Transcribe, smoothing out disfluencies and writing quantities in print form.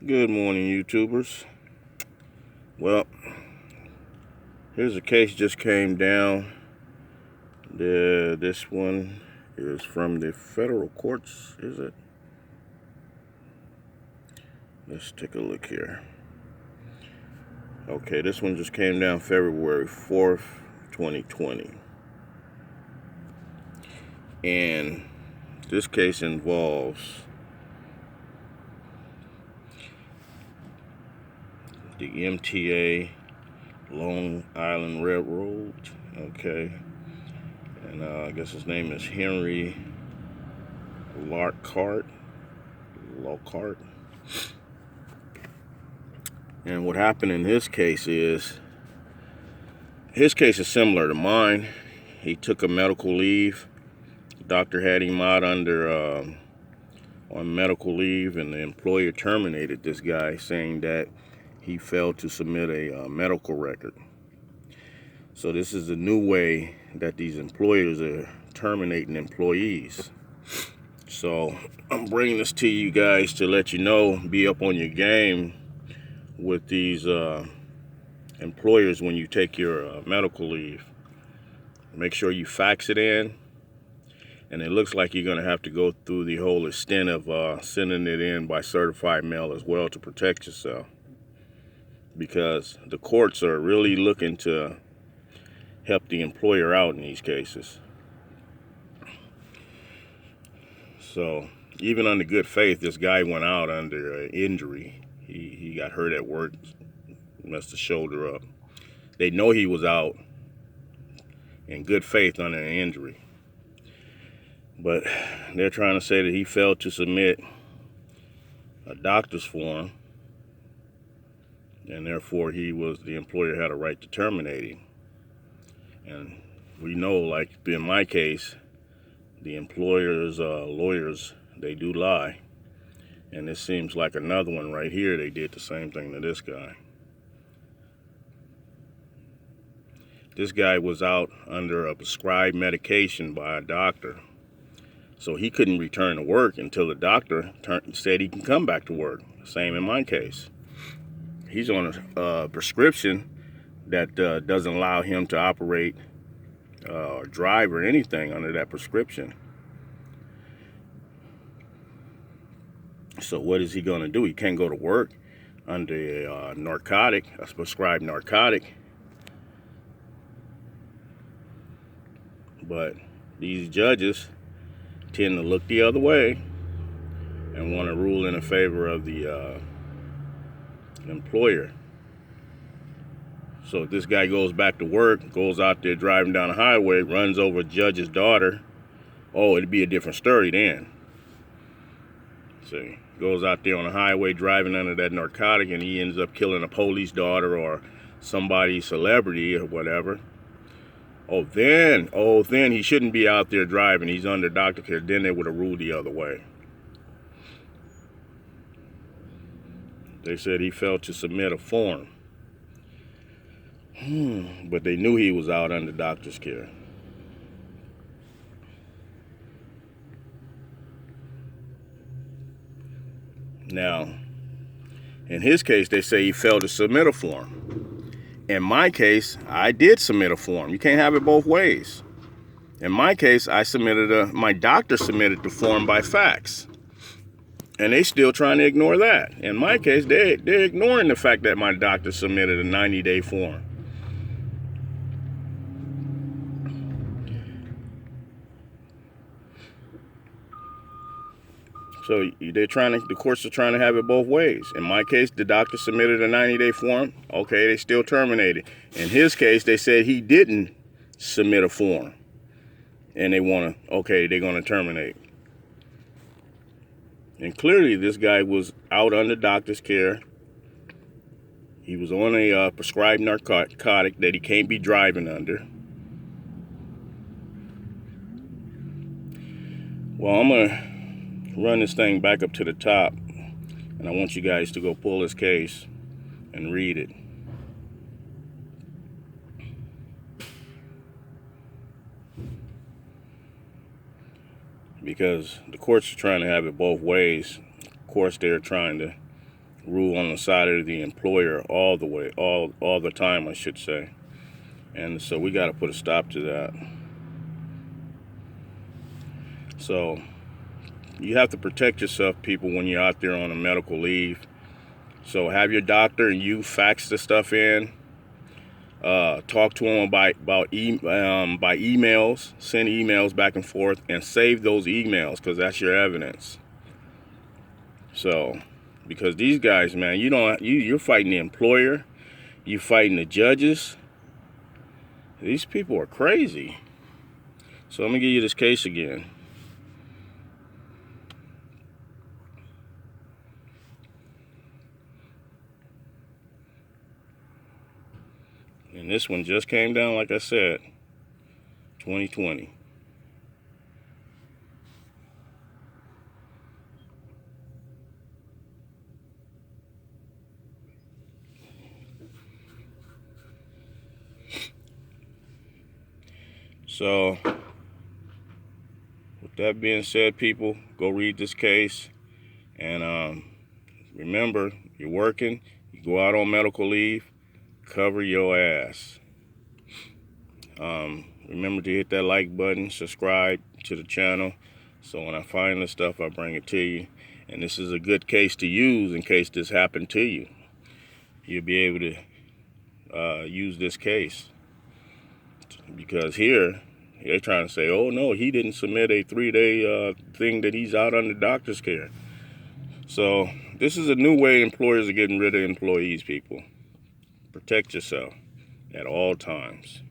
Good morning, YouTubers. Well, here's a case just came down. This one is from the federal courts, is it? Let's take a look here. Okay, this one just came down February 4th, 2020. And this case involves the MTA Long Island Railroad. Okay. And I guess his name is Henry Lockhart. And what happened in his case is similar to mine. He took a medical leave. The doctor had him out on medical leave, and the employer terminated this guy, saying that he failed to submit a medical record. So this is a new way that these employers are terminating employees. So I'm bringing this to you guys to let you know, be up on your game with these employers when you take your medical leave. Make sure you fax it in, and it looks like you're going to have to go through the whole extent of sending it in by certified mail as well to protect yourself, because the courts are really looking to help the employer out in these cases. So even under good faith, this guy went out under an injury. He got hurt at work, messed the shoulder up. They know he was out in good faith under an injury, but they're trying to say that he failed to submit a doctor's form, and therefore the employer had a right to terminate him. And we know, like in my case, the employer's lawyers, they do lie. And this seems like another one right here. They did the same thing to this guy. This guy was out under a prescribed medication by a doctor. So he couldn't return to work until the doctor said he can come back to work. Same in my case. He's on a prescription that doesn't allow him to operate or drive or anything under that prescription. So what is he going to do? He can't go to work under a prescribed narcotic. But these judges tend to look the other way and want to rule in favor of the employer. So if this guy goes back to work, goes out there driving down the highway, runs over a judge's daughter, oh, it'd be a different story then. See, goes out there on the highway driving under that narcotic, and he ends up killing a police daughter or somebody's celebrity or whatever. Oh, then he shouldn't be out there driving. He's under doctor care. Then they would have ruled the other way. They said he failed to submit a form. But they knew he was out under doctor's care. Now, in his case, they say he failed to submit a form. In my case, I did submit a form. You can't have it both ways. In my case, my doctor submitted the form by fax. And they still trying to ignore that. In my case, they're ignoring the fact that my doctor submitted a 90-day form. So the courts are trying to have it both ways. In my case, the doctor submitted a 90-day form. Okay, they still terminated. In his case, they said he didn't submit a form. And they're going to terminate. And clearly, this guy was out under doctor's care. He was on a prescribed narcotic that he can't be driving under. Well, I'm going to run this thing back up to the top, and I want you guys to go pull this case and read it. Because the courts are trying to have it both ways. Of course, they're trying to rule on the side of the employer all the way, all the time, I should say. And so we got to put a stop to that. So you have to protect yourself, people, when you're out there on a medical leave. So have your doctor and you fax the stuff in. Talk to them by emails. Send emails back and forth and save those emails, because that's your evidence. So, because these guys, man, you're fighting the employer, you're fighting the judges. These people are crazy. So let me give you this case again. And this one just came down, like I said, 2020. So, with that being said, people, go read this case. And remember, you're working, you go out on medical leave, cover your ass. Remember to hit that like button, subscribe to the channel, so when I find this stuff, I bring it to you. And this is a good case to use in case this happened to you. You'll be able to use this case. Because here, they're trying to say, oh no, he didn't submit a 3-day thing that he's out under doctor's care. So this is a new way employers are getting rid of employees, people. Protect yourself at all times.